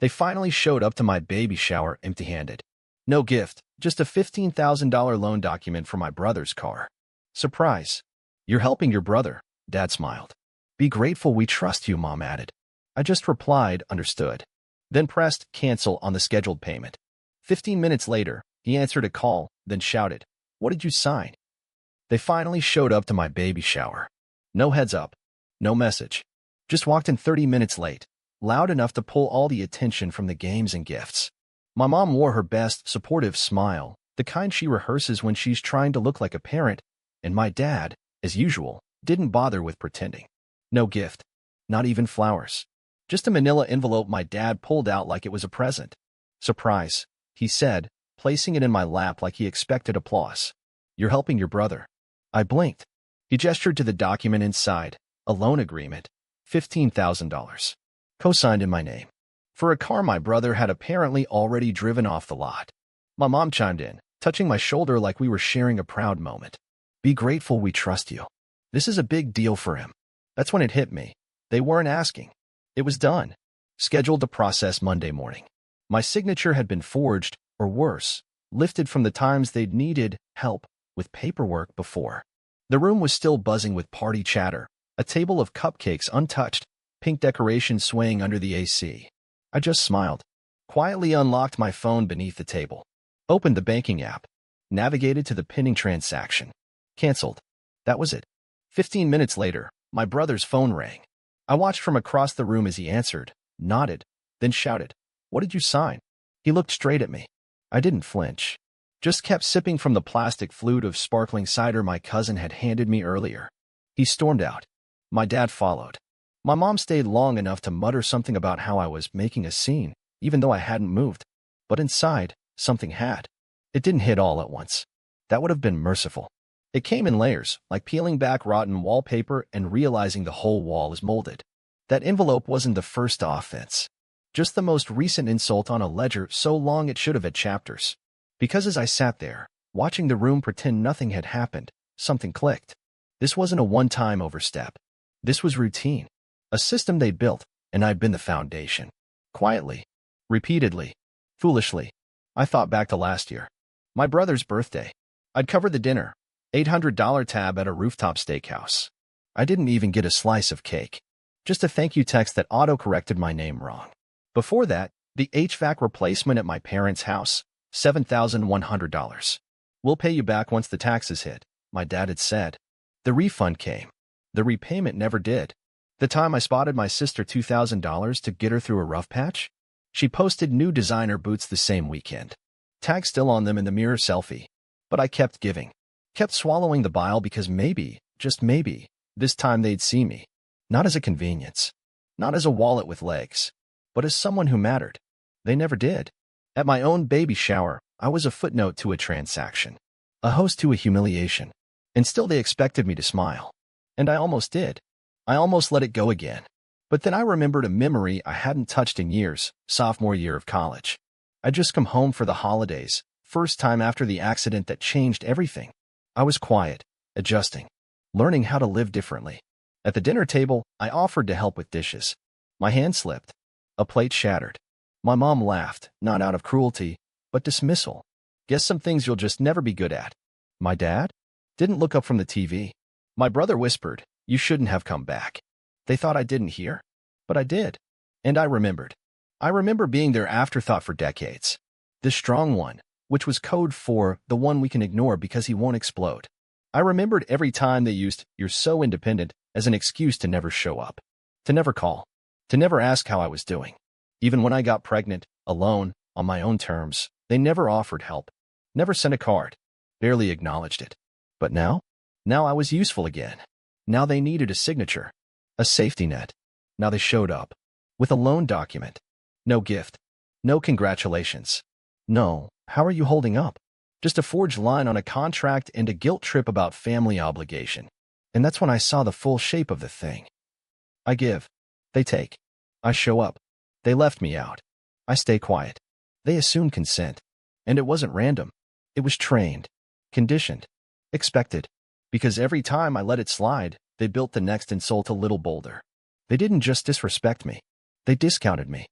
They finally showed up to my baby shower empty-handed. No gift, just a $15,000 loan document for my brother's car. Surprise. You're helping your brother, Dad smiled. Be grateful we trust you, Mom added. I just replied, understood. Then pressed cancel on the scheduled payment. 15 minutes later, he answered a call, then shouted, What did you sign? They finally showed up to my baby shower. No heads up. No message. Just walked in 30 minutes late, loud enough to pull all the attention from the games and gifts. My mom wore her best, supportive smile, the kind she rehearses when she's trying to look like a parent, and my dad, as usual, didn't bother with pretending. No gift. Not even flowers. Just a manila envelope my dad pulled out like it was a present. Surprise, he said, placing it in my lap like he expected applause. You're helping your brother. I blinked. He gestured to the document inside, a loan agreement, $15,000. Co-signed in my name. For a car my brother had apparently already driven off the lot. My mom chimed in, touching my shoulder like we were sharing a proud moment. Be grateful we trust you. This is a big deal for him. That's when it hit me. They weren't asking. It was done. Scheduled to process Monday morning. My signature had been forged, or worse, lifted from the times they'd needed help with paperwork before. The room was still buzzing with party chatter, a table of cupcakes untouched, pink decorations swaying under the AC. I just smiled, quietly unlocked my phone beneath the table, opened the banking app, navigated to the pending transaction. Canceled. That was it. 15 minutes later, my brother's phone rang. I watched from across the room as he answered, nodded, then shouted, What did you sign? He looked straight at me. I didn't flinch. Just kept sipping from the plastic flute of sparkling cider my cousin had handed me earlier. He stormed out. My dad followed. My mom stayed long enough to mutter something about how I was making a scene, even though I hadn't moved. But inside, something had. It didn't hit all at once. That would have been merciful. It came in layers, like peeling back rotten wallpaper and realizing the whole wall is molded. That envelope wasn't the first offense. Just the most recent insult on a ledger so long it should have had chapters. Because as I sat there, watching the room pretend nothing had happened, something clicked. This wasn't a one-time overstep. This was routine. A system they'd built, and I'd been the foundation. Quietly. Repeatedly. Foolishly. I thought back to last year. My brother's birthday. I'd covered the dinner. $800 tab at a rooftop steakhouse. I didn't even get a slice of cake. Just a thank you text that auto-corrected my name wrong. Before that, the HVAC replacement at my parents' house, $7,100. We'll pay you back once the taxes hit, my dad had said. The refund came. The repayment never did. The time I spotted my sister $2,000 to get her through a rough patch? She posted new designer boots the same weekend. Tag still on them in the mirror selfie. But I kept giving. Kept swallowing the bile because maybe, just maybe, this time they'd see me. Not as a convenience. Not as a wallet with legs. But as someone who mattered. They never did. At my own baby shower, I was a footnote to a transaction. A host to a humiliation. And still they expected me to smile. And I almost did. I almost let it go again. But then I remembered a memory I hadn't touched in years, sophomore year of college. I'd just come home for the holidays, first time after the accident that changed everything. I was quiet, adjusting, learning how to live differently. At the dinner table, I offered to help with dishes. My hand slipped. A plate shattered. My mom laughed, not out of cruelty, but dismissal. Guess some things you'll just never be good at. My dad? Didn't look up from the TV. My brother whispered, You shouldn't have come back. They thought I didn't hear. But I did. And I remembered. I remember being their afterthought for decades. The strong one, which was code for the one we can ignore because he won't explode. I remembered every time they used, You're so independent, as an excuse to never show up. To never call. To never ask how I was doing. Even when I got pregnant, alone, on my own terms, they never offered help. Never sent a card. Barely acknowledged it. But now? Now I was useful again. Now they needed a signature. A safety net. Now they showed up. With a loan document. No gift. No congratulations. No, how are you holding up? Just a forged line on a contract and a guilt trip about family obligation. And that's when I saw the full shape of the thing. I give. They take. I show up. They left me out. I stay quiet. They assume consent. And it wasn't random. It was trained. Conditioned. Expected. Because every time I let it slide, they built the next insult a little bolder. They didn't just disrespect me. They discounted me.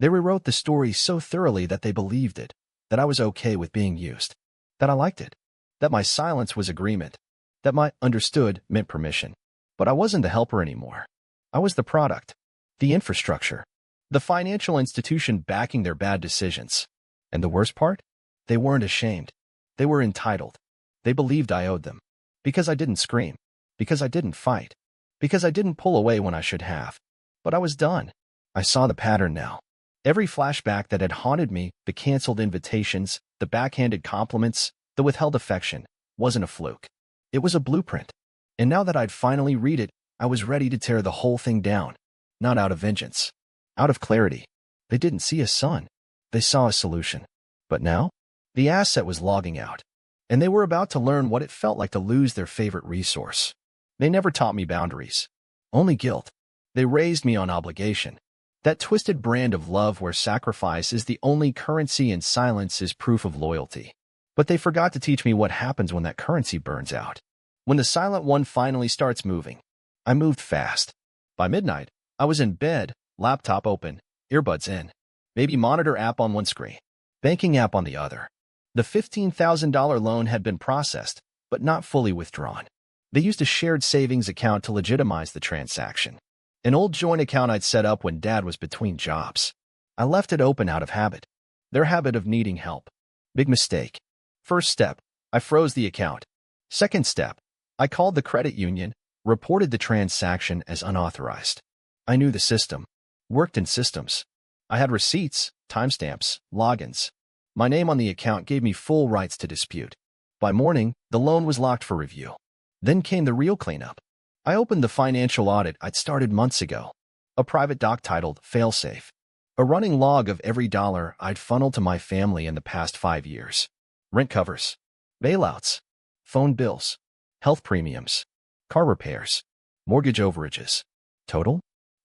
They rewrote the story so thoroughly that they believed it, that I was okay with being used, that I liked it, that my silence was agreement, that my understood meant permission. But I wasn't the helper anymore. I was the product, the infrastructure, the financial institution backing their bad decisions. And the worst part? They weren't ashamed. They were entitled. They believed I owed them. Because I didn't scream. Because I didn't fight. Because I didn't pull away when I should have. But I was done. I saw the pattern now. Every flashback that had haunted me, the canceled invitations, the backhanded compliments, the withheld affection, wasn't a fluke. It was a blueprint. And now that I'd finally read it, I was ready to tear the whole thing down. Not out of vengeance. Out of clarity. They didn't see a sun. They saw a solution. But now, the asset was logging out. And they were about to learn what it felt like to lose their favorite resource. They never taught me boundaries. Only guilt. They raised me on obligation. That twisted brand of love where sacrifice is the only currency and silence is proof of loyalty. But they forgot to teach me what happens when that currency burns out. When the silent one finally starts moving. I moved fast. By midnight, I was in bed, laptop open, earbuds in. Maybe monitor app on one screen, banking app on the other. The $15,000 loan had been processed, but not fully withdrawn. They used a shared savings account to legitimize the transaction. An old joint account I'd set up when Dad was between jobs. I left it open out of habit. Their habit of needing help. Big mistake. First step, I froze the account. Second step, I called the credit union, reported the transaction as unauthorized. I knew the system. Worked in systems. I had receipts, timestamps, logins. My name on the account gave me full rights to dispute. By morning, the loan was locked for review. Then came the real cleanup. I opened the financial audit I'd started months ago. A private doc titled Failsafe. A running log of every dollar I'd funneled to my family in the past 5 years. Rent covers. Bailouts. Phone bills. Health premiums. Car repairs. Mortgage overages. Total?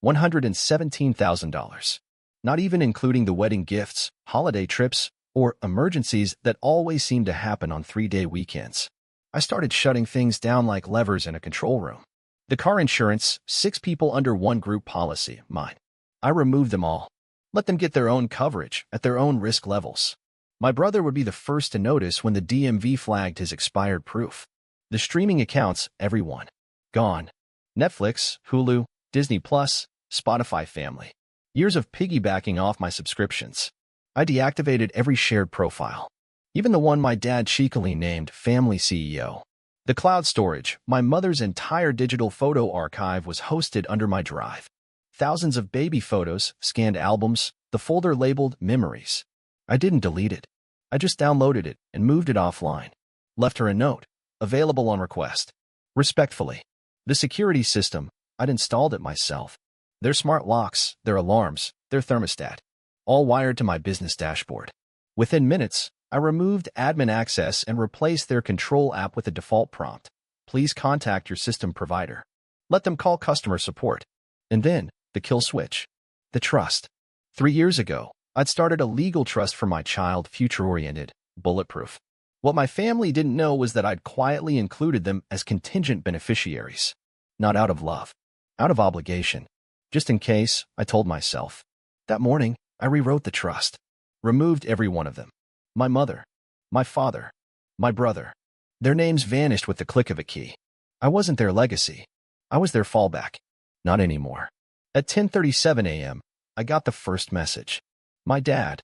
$117,000. Not even including the wedding gifts, holiday trips, or emergencies that always seem to happen on 3-day weekends. I started shutting things down like levers in a control room. The car insurance, 6 people under one group policy, mine. I removed them all. Let them get their own coverage at their own risk levels. My brother would be the first to notice when the DMV flagged his expired proof. The streaming accounts, everyone. Gone. Netflix, Hulu, Disney Plus, Spotify family. Years of piggybacking off my subscriptions. I deactivated every shared profile. Even the one my dad cheekily named Family CEO. The cloud storage, my mother's entire digital photo archive was hosted under my drive. Thousands of baby photos, scanned albums, the folder labeled Memories. I didn't delete it. I just downloaded it and moved it offline. Left her a note, available on request. Respectfully. The security system, I'd installed it myself. Their smart locks, their alarms, their thermostat. All wired to my business dashboard. Within minutes, I removed admin access and replaced their control app with a default prompt. Please contact your system provider. Let them call customer support. And then, the kill switch. The trust. 3 years ago, I'd started a legal trust for my child, future-oriented, bulletproof. What my family didn't know was that I'd quietly included them as contingent beneficiaries. Not out of love. Out of obligation. Just in case, I told myself. That morning, I rewrote the trust. Removed every one of them. My mother, my father, my brother. Their names vanished with the click of a key. I wasn't their legacy. I was their fallback. Not anymore. At 10:37 a.m., I got the first message. My dad.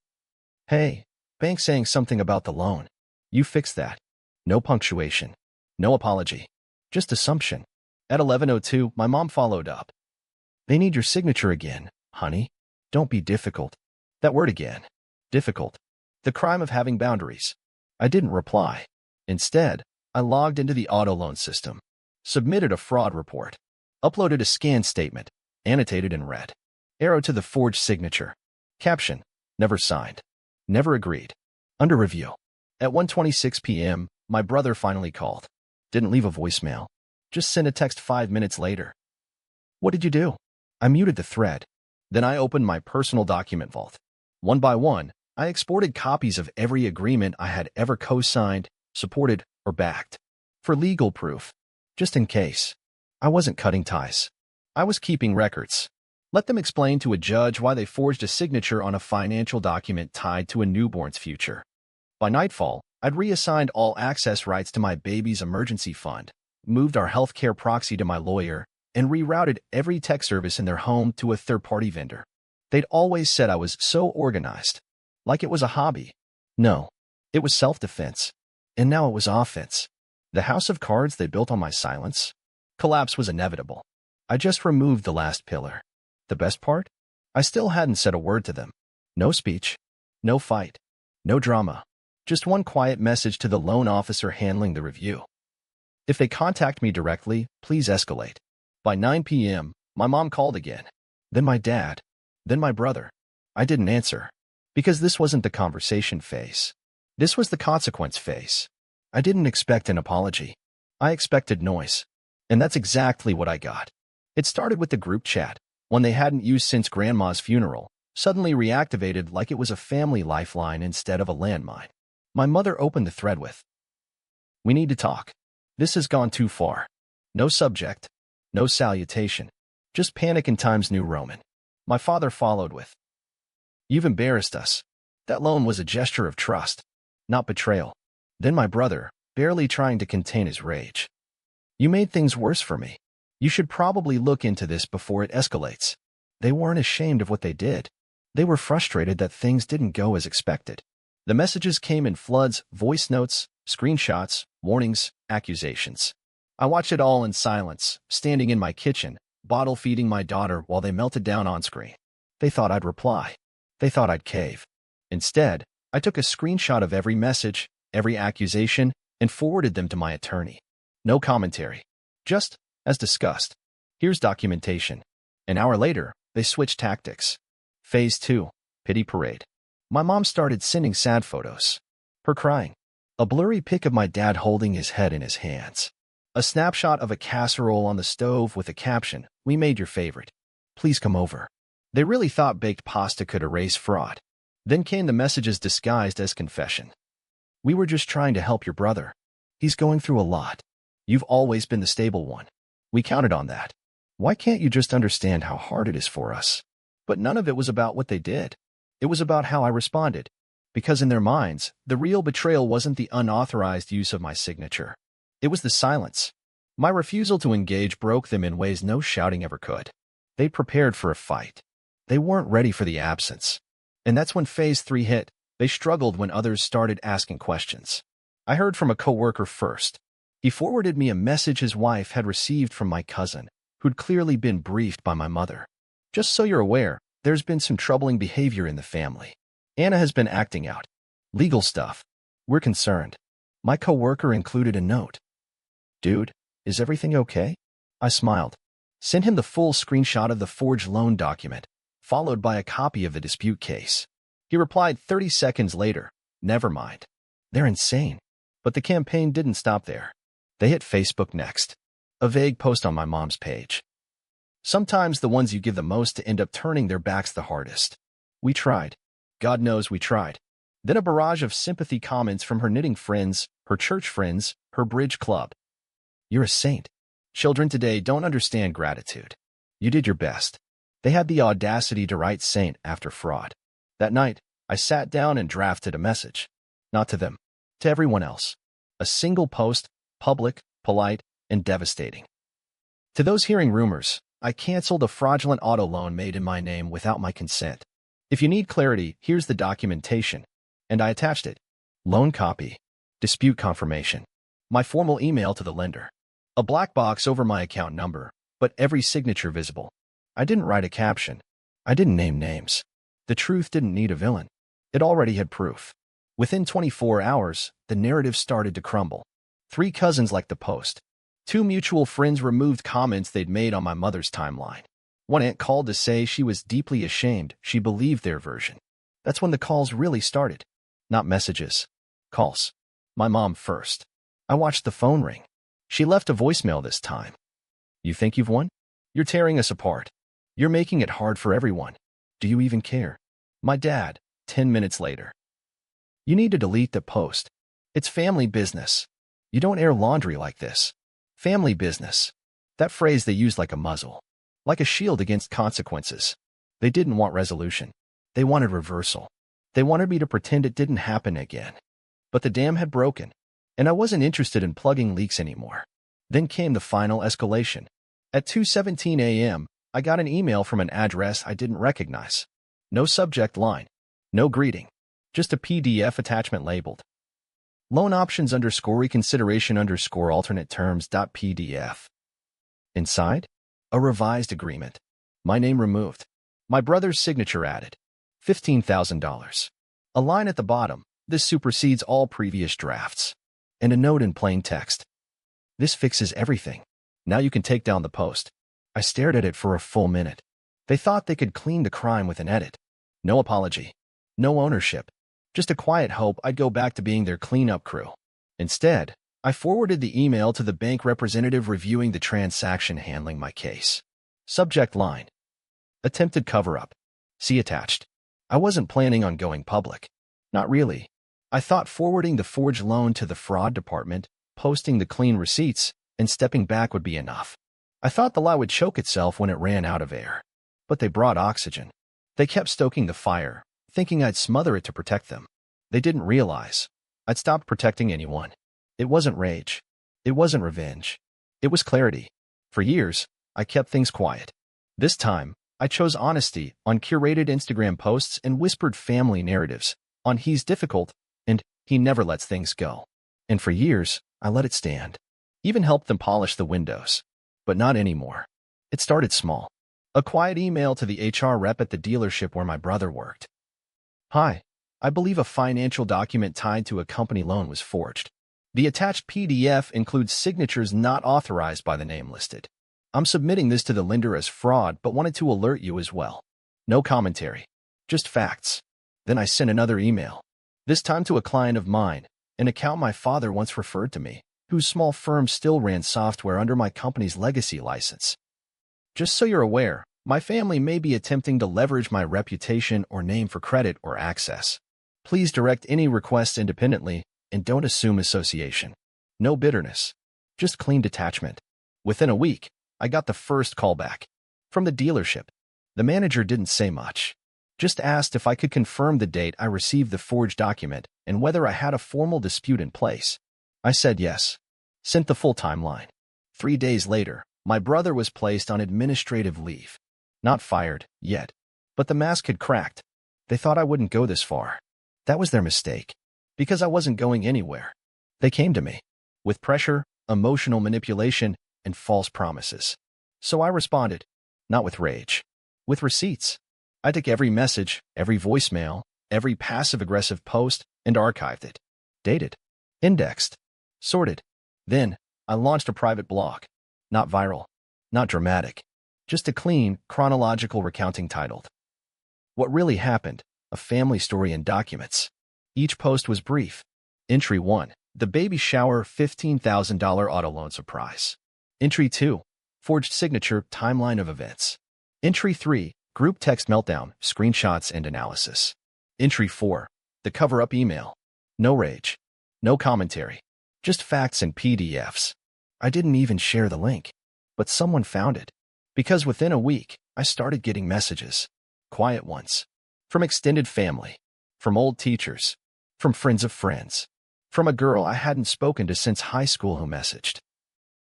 Hey, bank saying something about the loan. You fixed that. No punctuation. No apology. Just assumption. At 11:02, my mom followed up. They need your signature again, honey. Don't be difficult. That word again. Difficult. The crime of having boundaries. I didn't reply. Instead, I logged into the auto loan system, submitted a fraud report, uploaded a scanned statement, annotated in red. Arrow to the forged signature. Caption, never signed. Never agreed. Under review. At 1:26 p.m., my brother finally called. Didn't leave a voicemail. Just sent a text 5 minutes later. What did you do? I muted the thread. Then I opened my personal document vault. One by one, I exported copies of every agreement I had ever co-signed, supported, or backed. For legal proof. Just in case. I wasn't cutting ties. I was keeping records. Let them explain to a judge why they forged a signature on a financial document tied to a newborn's future. By nightfall, I'd reassigned all access rights to my baby's emergency fund, moved our healthcare proxy to my lawyer, and rerouted every tech service in their home to a third-party vendor. They'd always said I was so organized, like it was a hobby. No, it was self-defense. And now it was offense. The house of cards they built on my silence? Collapse was inevitable. I just removed the last pillar. The best part? I still hadn't said a word to them. No speech. No fight. No drama. Just one quiet message to the loan officer handling the review. If they contact me directly, please escalate. By 9 p.m., my mom called again. Then my dad. Then my brother. I didn't answer. Because this wasn't the conversation phase. This was the consequence phase. I didn't expect an apology. I expected noise. And that's exactly what I got. It started with the group chat, one they hadn't used since Grandma's funeral, suddenly reactivated like it was a family lifeline instead of a landmine. My mother opened the thread with, "We need to talk. This has gone too far." No subject. No salutation. Just panic in Times New Roman. My father followed with, "You've embarrassed us." That loan was a gesture of trust, not betrayal. Then my brother, barely trying to contain his rage. "You made things worse for me. You should probably look into this before it escalates." They weren't ashamed of what they did. They were frustrated that things didn't go as expected. The messages came in floods, voice notes, screenshots, warnings, accusations. I watched it all in silence, standing in my kitchen, bottle feeding my daughter while they melted down on screen. They thought I'd reply. They thought I'd cave. Instead, I took a screenshot of every message, every accusation, and forwarded them to my attorney. No commentary. Just, as discussed. Here's documentation. An hour later, they switched tactics. Phase 2. Pity parade. My mom started sending sad photos. Her crying. A blurry pic of my dad holding his head in his hands. A snapshot of a casserole on the stove with a caption, "We made your favorite. Please come over." They really thought baked pasta could erase fraud. Then came the messages disguised as confession. "We were just trying to help your brother. He's going through a lot. You've always been the stable one. We counted on that. Why can't you just understand how hard it is for us?" But none of it was about what they did. It was about how I responded. Because in their minds, the real betrayal wasn't the unauthorized use of my signature. It was the silence. My refusal to engage broke them in ways no shouting ever could. They prepared for a fight. They weren't ready for the absence. And that's when Phase 3 hit. They struggled when others started asking questions. I heard from a coworker first. He forwarded me a message his wife had received from my cousin, who'd clearly been briefed by my mother. "Just so you're aware, there's been some troubling behavior in the family. Anna has been acting out. Legal stuff. We're concerned." My coworker included a note. "Dude, is everything okay?" I smiled. Sent him the full screenshot of the forged loan document, followed by a copy of the dispute case. He replied 30 seconds later, "Never mind. They're insane." But the campaign didn't stop there. They hit Facebook next. A vague post on my mom's page. Sometimes the ones you give the most to end up turning their backs the hardest. "We tried. God knows we tried." Then a barrage of sympathy comments from her knitting friends, her church friends, her bridge club. "You're a saint. Children today don't understand gratitude. You did your best." They had the audacity to write saint after fraud. That night, I sat down and drafted a message. Not to them. To everyone else. A single post, public, polite, and devastating. To those hearing rumors, I canceled a fraudulent auto loan made in my name without my consent. If you need clarity, here's the documentation. And I attached it. Loan copy. Dispute confirmation. My formal email to the lender. A black box over my account number, but every signature visible. I didn't write a caption. I didn't name names. The truth didn't need a villain. It already had proof. Within 24 hours, the narrative started to crumble. 3 cousins liked the post. 2 mutual friends removed comments they'd made on my mother's timeline. One aunt called to say she was deeply ashamed she believed their version. That's when the calls really started. Not messages. Calls. My mom first. I watched the phone ring. She left a voicemail this time. "You think you've won? You're tearing us apart. You're making it hard for everyone. Do you even care?" My dad, 10 minutes later. "You need to delete the post. It's family business. You don't air laundry like this. Family business." That phrase they used like a muzzle. like a shield against consequences. They didn't want resolution. They wanted reversal. They wanted me to pretend it didn't happen again. But the dam had broken, and I wasn't interested in plugging leaks anymore. Then came the final escalation. At 2:17 a.m., I got an email from an address I didn't recognize. No subject line. No greeting. Just a PDF attachment labeled loan options _reconsideration alternate terms.pdf. Inside, a revised agreement. My name removed. My brother's signature added. $15,000. A line at the bottom. This supersedes all previous drafts. And a note in plain text. This fixes everything. Now you can take down the post. I stared at it for a full minute. They thought they could clean the crime with an edit. No apology. No ownership. Just a quiet hope I'd go back to being their cleanup crew. Instead, I forwarded the email to the bank representative reviewing the transaction handling my case. Subject line. Attempted cover-up. See attached. I wasn't planning on going public. Not really. I thought forwarding the forged loan to the fraud department, posting the clean receipts, and stepping back would be enough. I thought the lie would choke itself when it ran out of air. But they brought oxygen. They kept stoking the fire, thinking I'd smother it to protect them. They didn't realize I'd stopped protecting anyone. It wasn't rage. It wasn't revenge. It was clarity. For years, I kept things quiet. This time, I chose honesty on curated Instagram posts and whispered family narratives on he's difficult and he never lets things go. And for years, I let it stand. Even helped them polish the windows. But not anymore. It started small. A quiet email to the HR rep at the dealership where my brother worked. Hi, I believe a financial document tied to a company loan was forged. The attached PDF includes signatures not authorized by the name listed. I'm submitting this to the lender as fraud but wanted to alert you as well. No commentary. Just facts. Then I sent another email. This time to a client of mine, an account my father once referred to me, whose small firm still ran software under my company's legacy license. Just so you're aware, my family may be attempting to leverage my reputation or name for credit or access. Please direct any requests independently and don't assume association. No bitterness. Just clean detachment. Within a week, I got the first call back. From the dealership. The manager didn't say much. Just asked if I could confirm the date I received the forged document and whether I had a formal dispute in place. I said yes. Sent the full timeline. 3 days later, my brother was placed on administrative leave. Not fired, yet. But the mask had cracked. They thought I wouldn't go this far. That was their mistake. Because I wasn't going anywhere. They came to me. With pressure, emotional manipulation, and false promises. So I responded. Not with rage. With receipts. I took every message, every voicemail, every passive-aggressive post, and archived it. Dated. Indexed. Sorted. Then, I launched a private blog. Not viral. Not dramatic. Just a clean, chronological recounting titled, What Really Happened, A Family Story in Documents. Each post was brief. Entry 1. The baby shower $15,000 auto loan surprise. Entry 2. Forged signature timeline of events. Entry 3. Group text meltdown, screenshots and analysis. Entry 4. The cover-up email. No rage. No commentary. Just facts and PDFs. I didn't even share the link. But someone found it. Because within a week, I started getting messages. Quiet ones. From extended family. From old teachers. From friends of friends. From a girl I hadn't spoken to since high school who messaged.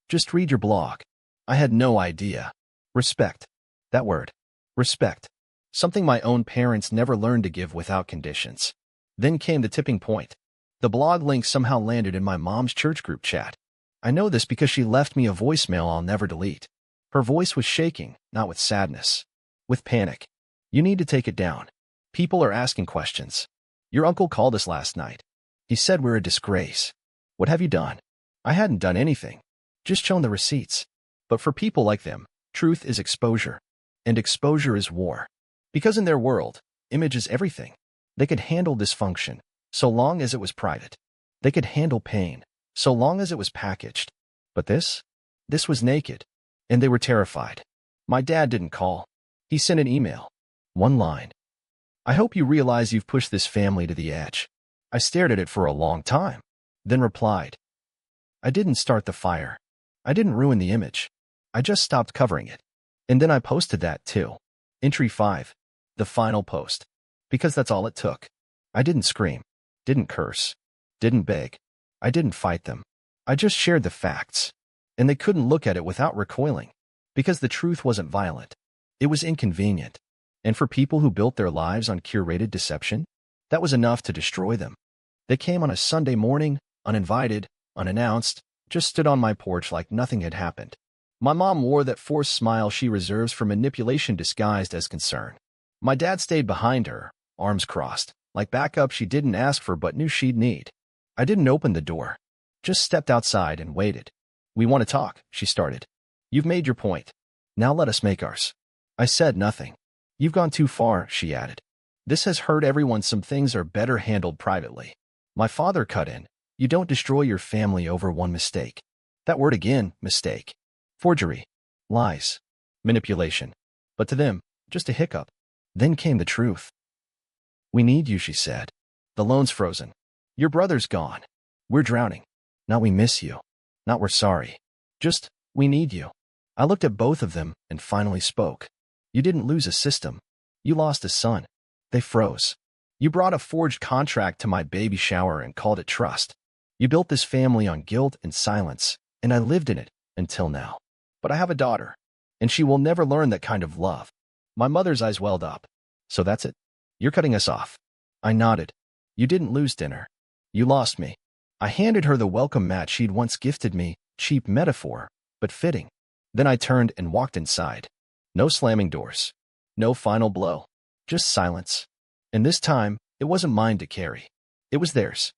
Just read your blog. I had no idea. Respect. That word. Respect. Something my own parents never learned to give without conditions. Then came the tipping point. The blog link somehow landed in my mom's church group chat. I know this because she left me a voicemail I'll never delete. Her voice was shaking, not with sadness. With panic. You need to take it down. People are asking questions. Your uncle called us last night. He said we're a disgrace. What have you done? I hadn't done anything. Just shown the receipts. But for people like them, truth is exposure. And exposure is war. Because in their world, image is everything. They could handle dysfunction, so long as it was private. They could handle pain, so long as it was packaged. But this was naked. And they were terrified. My dad didn't call. He sent an email. One line. I hope you realize you've pushed this family to the edge. I stared at it for a long time. Then replied. I didn't start the fire. I didn't ruin the image. I just stopped covering it. And then I posted that too. Entry 5. The final post. Because that's all it took. I didn't scream. Didn't curse. Didn't beg. I didn't fight them. I just shared the facts. And they couldn't look at it without recoiling. Because the truth wasn't violent. It was inconvenient. And for people who built their lives on curated deception, that was enough to destroy them. They came on a Sunday morning, uninvited, unannounced, just stood on my porch like nothing had happened. My mom wore that forced smile she reserves for manipulation disguised as concern. My dad stayed behind her, arms crossed, like backup she didn't ask for but knew she'd need. I didn't open the door. Just stepped outside and waited. "We want to talk," she started. "You've made your point. Now let us make ours." I said nothing. "You've gone too far," she added. "This has hurt everyone. Some things are better handled privately." My father cut in. "You don't destroy your family over one mistake." That word again, mistake. Forgery. Lies. Manipulation. But to them, just a hiccup. Then came the truth. "We need you," she said. "The loan's frozen. Your brother's gone. We're drowning. Not we miss you. Not we're sorry. Just, we need you." I looked at both of them and finally spoke. "You didn't lose a system. You lost a son." They froze. "You brought a forged contract to my baby shower and called it trust. You built this family on guilt and silence, and I lived in it until now. But I have a daughter, and she will never learn that kind of love." My mother's eyes welled up. "So that's it? You're cutting us off?" I nodded. "You didn't lose dinner. You lost me." I handed her the welcome mat she'd once gifted me, cheap metaphor, but fitting. Then I turned and walked inside. No slamming doors. No final blow. Just silence. And this time, it wasn't mine to carry. It was theirs.